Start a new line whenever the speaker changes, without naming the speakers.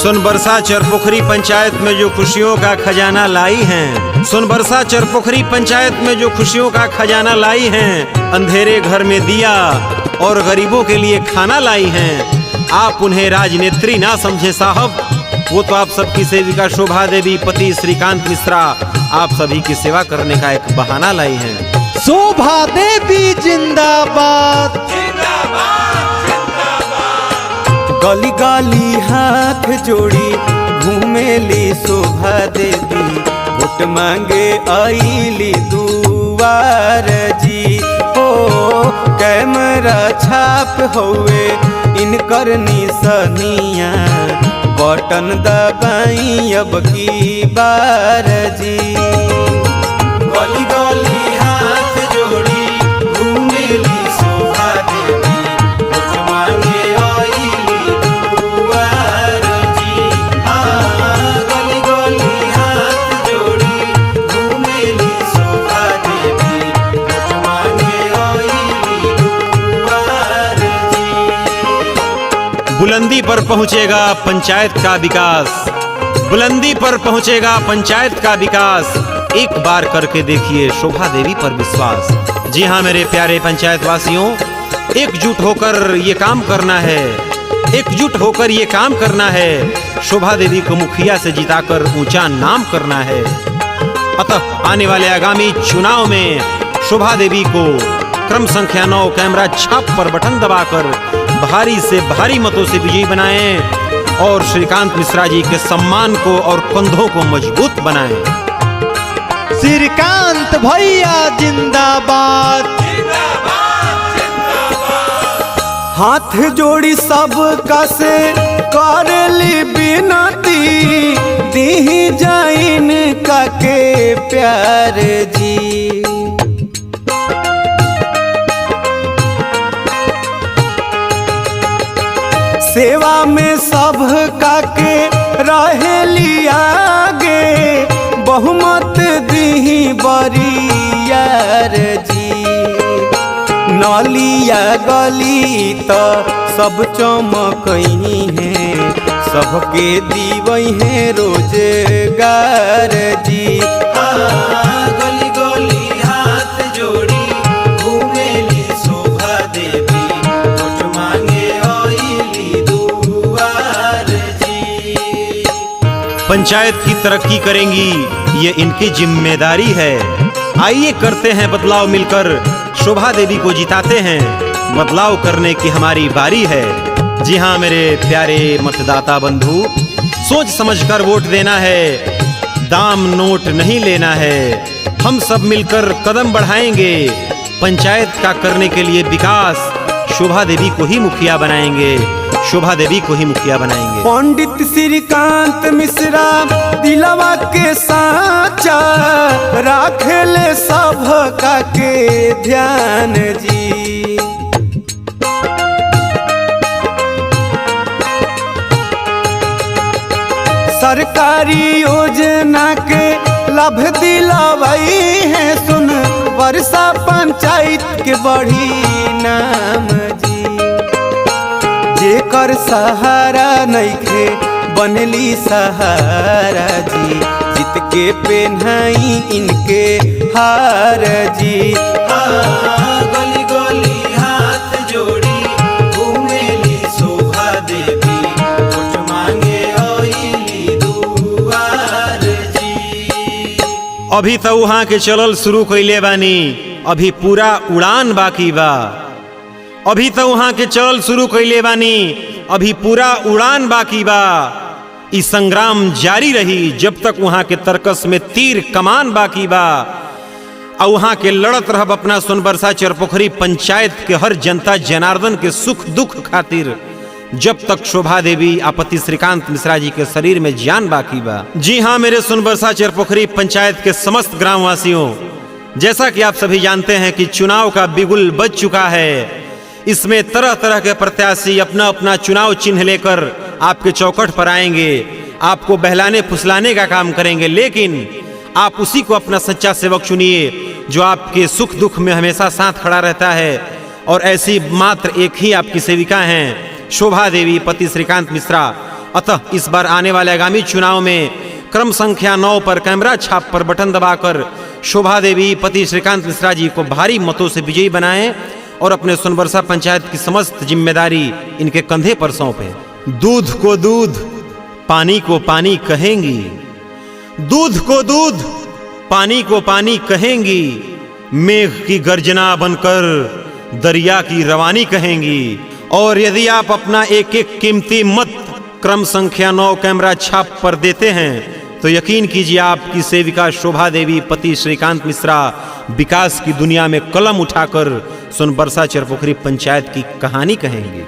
सोनबरसा चरपोखरी पंचायत में जो खुशियों का खजाना लाई हैं, सोनबरसा चरपोखरी पंचायत में जो खुशियों का खजाना लाई हैं, अंधेरे घर में दिया और गरीबों के लिए खाना लाई हैं। आप उन्हें राजनेत्री ना समझे साहब, वो तो आप सबकी सेविका शोभा देवी पति श्रीकांत मिश्रा आप सभी की सेवा करने का एक बहाना लाई हैं।
शोभा देवी जिंदाबाद,
गली गली हाथ जोड़ी घूमेली शोभा देवी, वोट मांगे आईली दुआर जी। हो कैमरा छाप होवे इनकर निशानिया, बटन दबाई अब की बार जी। गली गली हाथ जोड़ी घूमेली शोभा देवी, वोट मांगे आईली दुआर जी। गली गली हाथ जोड़ी घूमेली शोभा देवी, वोट मांगे आईली दुआर जी।
बुलंदी पर पहुंचेगा पंचायत का विकास, बुलंदी पर पहुंचेगा पंचायत का विकास, एक बार करके देखिए शोभा देवी पर विश्वास। जी हाँ मेरे प्यारे पंचायत वासियों, एकजुट होकर ये काम करना है, एकजुट होकर ये काम करना है। शोभा देवी को मुखिया से जिताकर ऊंचा नाम करना है। अतः आने वाले आगामी चुनाव में शोभा देवी को क्रम संख्या 9 कैमरा छाप पर बटन दबाकर भारी से भारी मतों से विजयी बनाएं और श्रीकांत मिश्रा जी के सम्मान को और कंधों को मजबूत बनाएं।
श्रीकांत भैया जिंदाबाद,
हाथ जोड़ी सब कसे करली बिनती, दी जाइन का के प्यार जी। सेवा में सब का के रहेली आगे, बहुमत दी बरियार जी। नलिया गली तो सब चमकई हैं, सबके दीवई हैं रोजगार जी। गली गली हाथ जोड़ी घूमेली शोभा देवी, वोट मांगे आईली दुआर जी।
पंचायत की तरक्की करेंगी ये इनकी जिम्मेदारी है। आइए करते हैं बदलाव मिलकर, शोभा देवी को जिताते हैं, बदलाव करने की हमारी बारी है। जी हाँ मेरे प्यारे मतदाता बंधु, सोच समझकर वोट देना है, दाम नोट नहीं लेना है। हम सब मिलकर कदम बढ़ाएंगे, पंचायत का करने के लिए विकास शोभा देवी को ही मुखिया बनाएंगे, शोभा देवी को ही मुखिया बनाएंगे।
पंडित श्रीकांत मिश्रा दिलवा के साचा, राखेले सब का के ध्यान जी। सरकारी योजना के लाभ दिलावाई है, सुन वर्षा पंचायत के बढ़ी नाम जी। जेकर सहारा नइखे बनली सहारा जी, जीत के पेन्हाई इनके हार जी। गली गली हाथ जोड़ी घूमेली शोभा देवी, वोट मांगे आईली दुआर जी।
अभी तो वहां के चलल शुरू कइले बानी, अभी पूरा उड़ान बाकी बा। अभी तो वहां के चलल शुरू कइले बानी, अभी पूरा उड़ान बाकी बा। ई संग्राम जारी रही जब तक वहां के तरकस में तीर कमान बाकी बा। और वहां के लड़त रहब अपना सोनबरसा चरपोखरी पंचायत के हर जनता जनार्दन के सुख दुख खातिर, जब तक शोभा देवी आपत्ति श्रीकांत मिश्रा जी के शरीर में जान बाकी बा। जी हाँ मेरे सोनबरसा चरपोखरी पंचायत के समस्त ग्रामवासियों, जैसा कि आप सभी जानते हैं कि चुनाव का बिगुल बज चुका है। इसमें तरह तरह के प्रत्याशी अपना अपना चुनाव चिन्ह लेकर आपके चौखट पर आएंगे, आपको बहलाने फुसलाने का काम करेंगे, लेकिन आप उसी को अपना सच्चा सेवक चुनिए जो आपके सुख दुख में हमेशा साथ खड़ा रहता है। और ऐसी मात्र एक ही आपकी सेविका हैं शोभा देवी पति श्रीकांत मिश्रा, अतः इस बार आने वाले आगामी चुनाव में क्रम संख्या 9 पर कैमरा छाप पर बटन दबाकर शोभा देवी पति श्रीकांत मिश्रा जी को भारी मतों से विजयी बनाएं और अपने सोनबरसा पंचायत की समस्त जिम्मेदारी इनके कंधे पर सौंपें। दूध को दूध, पानी को पानी कहेंगी, दूध को दूध, पानी को पानी कहेंगी, मेघ की गर्जना बनकर दरिया की रवानी कहेंगी। और यदि आप अपना एक एक कीमती मत क्रम संख्या 9 कैमरा छाप पर देते हैं तो यकीन कीजिए आपकी सेविका शोभा देवी पति श्रीकांत मिश्रा विकास की दुनिया में कलम उठाकर सोनबरसा चरपोखरी पंचायत की कहानी कहेंगे।